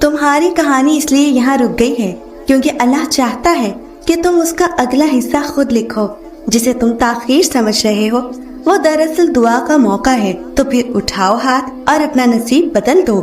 تمہاری کہانی اس لیے یہاں رک گئی ہے کیونکہ اللہ چاہتا ہے کہ تم اس کا اگلا حصہ خود لکھو۔ جسے تم تاخیر سمجھ رہے ہو وہ دراصل دعا کا موقع ہے، تو پھر اٹھاؤ ہاتھ اور اپنا نصیب بدل دو۔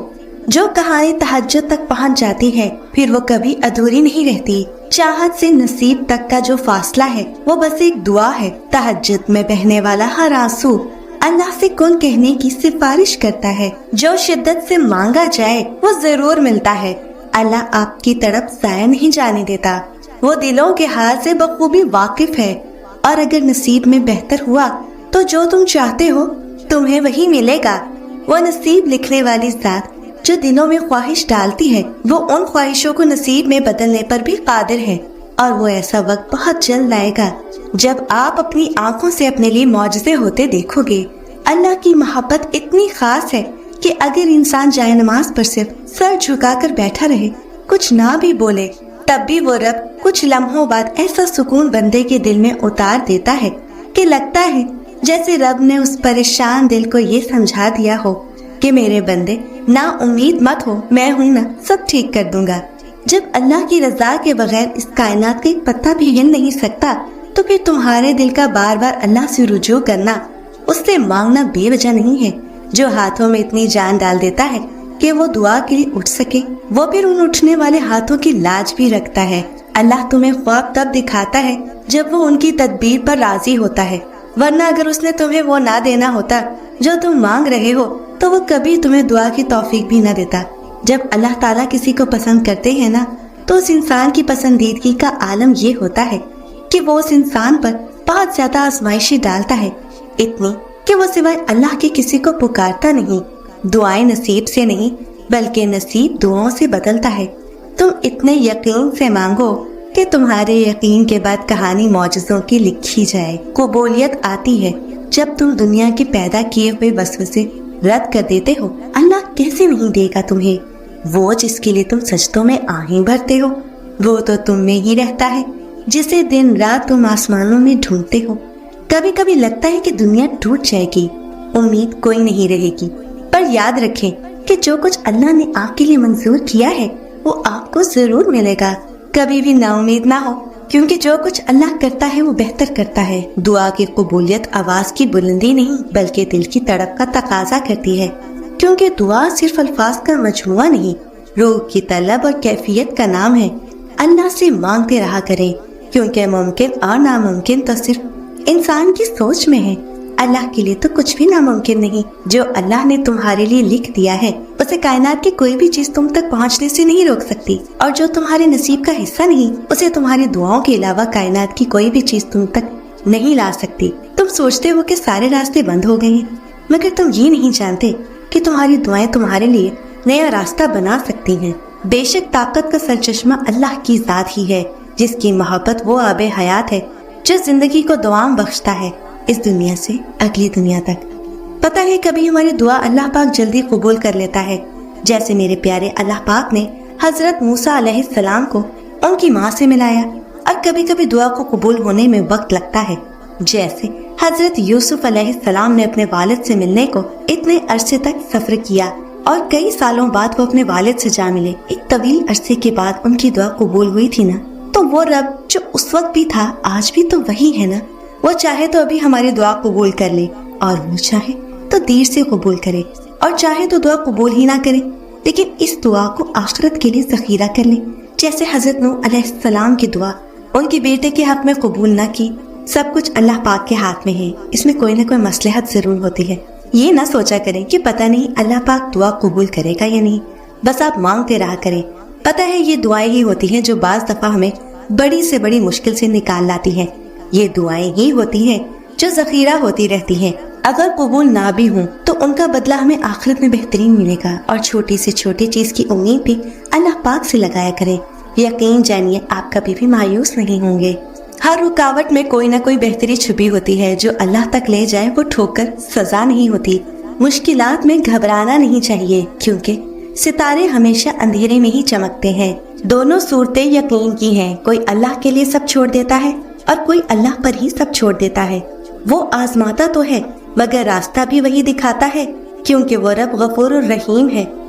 جو کہانی تہجد تک پہنچ جاتی ہے پھر وہ کبھی ادھوری نہیں رہتی۔ چاہت سے نصیب تک کا جو فاصلہ ہے وہ بس ایک دعا ہے۔ تہجد میں بہنے والا ہر آنسو اللہ سے کن کہنے کی سفارش کرتا ہے۔ جو شدت سے مانگا جائے وہ ضرور ملتا ہے۔ اللہ آپ کی طرف ضائع نہیں جانے دیتا، وہ دلوں کے حال سے بخوبی واقف ہے، اور اگر نصیب میں بہتر ہوا تو جو تم چاہتے ہو تمہیں وہی ملے گا۔ وہ نصیب لکھنے والی ذات جو دلوں میں خواہش ڈالتی ہے وہ ان خواہشوں کو نصیب میں بدلنے پر بھی قادر ہے، اور وہ ایسا وقت بہت جلد آئے گا جب آپ اپنی آنکھوں سے اپنے لیے معجزے ہوتے دیکھو گے۔ اللہ کی محبت اتنی خاص ہے کہ اگر انسان جائے نماز پر صرف سر جھکا کر بیٹھا رہے، کچھ نہ بھی بولے، تب بھی وہ رب کچھ لمحوں بعد ایسا سکون بندے کے دل میں اتار دیتا ہے کہ لگتا ہے جیسے رب نے اس پریشان دل کو یہ سمجھا دیا ہو کہ میرے بندے نا امید مت ہو، میں ہوں نا، سب ٹھیک کر دوں گا۔ جب اللہ کی رضا کے بغیر اس کائنات کا ایک پتا بھی ہل نہیں سکتا تو پھر تمہارے دل کا بار بار اللہ سے رجوع کرنا، اس سے مانگنا بے وجہ نہیں ہے۔ جو ہاتھوں میں اتنی جان ڈال دیتا ہے کہ وہ دعا کے لیے اٹھ سکے، وہ پھر ان اٹھنے والے ہاتھوں کی لاج بھی رکھتا ہے۔ اللہ تمہیں خواب تب دکھاتا ہے جب وہ ان کی تدبیر پر راضی ہوتا ہے، ورنہ اگر اس نے تمہیں وہ نہ دینا ہوتا جو تم مانگ رہے ہو تو وہ کبھی تمہیں دعا کی توفیق بھی نہ دیتا۔ جب اللہ تعالیٰ کسی کو پسند کرتے ہیں نا تو اس انسان کی پسندیدگی کا عالم یہ ہوتا ہے کہ وہ اس انسان پر بہت زیادہ آزمائشی ڈالتا ہے، اتنی کہ وہ سوائے اللہ کے کسی کو پکارتا نہیں۔ دعائیں نصیب سے نہیں بلکہ نصیب دعاؤں سے بدلتا ہے۔ تم اتنے یقین سے مانگو کہ تمہارے یقین کے بعد کہانی معجزوں کی لکھی جائے۔ قبولیت آتی ہے جب تم دنیا کے پیدا کیے ہوئے وسوسے رد کر دیتے ہو۔ اللہ کیسے نہیں دے گا تمہیں؟ وہ جس کے لیے تم سجدوں میں آہیں بھرتے ہو، وہ تو تم میں ہی رہتا ہے، جسے دن رات تم آسمانوں میں ڈھونڈتے ہو۔ کبھی کبھی لگتا ہے کہ دنیا ٹوٹ جائے گی، امید کوئی نہیں رہے گی، پر یاد رکھیں کہ جو کچھ اللہ نے آپ کے لیے منظور کیا ہے وہ آپ کو ضرور ملے گا۔ کبھی بھی نا امید نہ ہو، کیونکہ جو کچھ اللہ کرتا ہے وہ بہتر کرتا ہے۔ دعا کی قبولیت آواز کی بلندی نہیں بلکہ دل کی تڑپ کا تقاضا کرتی ہے، کیونکہ دعا صرف الفاظ کا مجموعہ نہیں، روح کی طلب اور کیفیت کا نام ہے۔ اللہ سے مانگتے رہا کریں، کیونکہ ممکن اور ناممکن تو صرف انسان کی سوچ میں ہے۔ اللہ کے لیے تو کچھ بھی ناممکن نہیں۔ جو اللہ نے تمہارے لیے لکھ دیا ہے اسے کائنات کی کوئی بھی چیز تم تک پہنچنے سے نہیں روک سکتی، اور جو تمہارے نصیب کا حصہ نہیں اسے تمہاری دعاؤں کے علاوہ کائنات کی کوئی بھی چیز تم تک نہیں لا سکتی۔ تم سوچتے ہو کہ سارے راستے بند ہو گئے ہیں، مگر تم یہ نہیں جانتے کہ تمہاری دعائیں تمہارے لیے نیا راستہ بنا سکتی ہیں۔ بے شک طاقت کا سرچشمہ اللہ کی ذات ہی ہے، جس کی محبت وہ آب حیات ہے جو زندگی کو دوام بخشتا ہے، اس دنیا سے اگلی دنیا تک۔ پتہ ہے کبھی ہماری دعا اللہ پاک جلدی قبول کر لیتا ہے، جیسے میرے پیارے اللہ پاک نے حضرت موسیٰ علیہ السلام کو ان کی ماں سے ملایا، اور کبھی کبھی دعا کو قبول ہونے میں وقت لگتا ہے، جیسے حضرت یوسف علیہ السلام نے اپنے والد سے ملنے کو اتنے عرصے تک سفر کیا، اور کئی سالوں بعد وہ اپنے والد سے جا ملے۔ ایک طویل عرصے کے بعد ان کی دعا قبول ہوئی تھی نا، تو وہ رب جو اس وقت بھی تھا آج بھی تو وہی ہے نا۔ وہ چاہے تو ابھی ہماری دعا قبول کر لے، اور وہ چاہے تو دیر سے قبول کرے، اور چاہے تو دعا قبول ہی نہ کرے، لیکن اس دعا کو آخرت کے لیے ذخیرہ کر لے۔ جیسے حضرت نوح علیہ السلام کی دعا ان کے بیٹے کے حق میں قبول نہ کی۔ سب کچھ اللہ پاک کے ہاتھ میں ہے، اس میں کوئی نہ کوئی مصلحت ضرور ہوتی ہے۔ یہ نہ سوچا کریں کہ پتہ نہیں اللہ پاک دعا قبول کرے گا یا نہیں، بس آپ مانگتے رہا کریں۔ پتہ ہے یہ دعائیں ہی ہوتی ہیں جو بعض دفعہ ہمیں بڑی سے بڑی مشکل سے نکال لاتی ہیں۔ یہ دعائیں ہی ہوتی ہیں جو ذخیرہ ہوتی رہتی ہیں، اگر قبول نہ بھی ہوں تو ان کا بدلہ ہمیں آخرت میں بہترین ملے گا۔ اور چھوٹی سے چھوٹی چیز کی امید بھی اللہ پاک سے لگایا کریں، یقین جانیے آپ کبھی بھی مایوس نہیں ہوں گے۔ ہر رکاوٹ میں کوئی نہ کوئی بہتری چھپی ہوتی ہے، جو اللہ تک لے جائے وہ ٹھوکر سزا نہیں ہوتی۔ مشکلات میں گھبرانا نہیں چاہیے، کیونکہ ستارے ہمیشہ اندھیرے میں ہی چمکتے ہیں۔ دونوں صورتیں یقین کی ہیں، کوئی اللہ کے لیے سب چھوڑ دیتا ہے اور کوئی اللہ پر ہی سب چھوڑ دیتا ہے۔ وہ آزماتا تو ہے مگر راستہ بھی وہی دکھاتا ہے، کیونکہ وہ رب غفور الرحیم ہے۔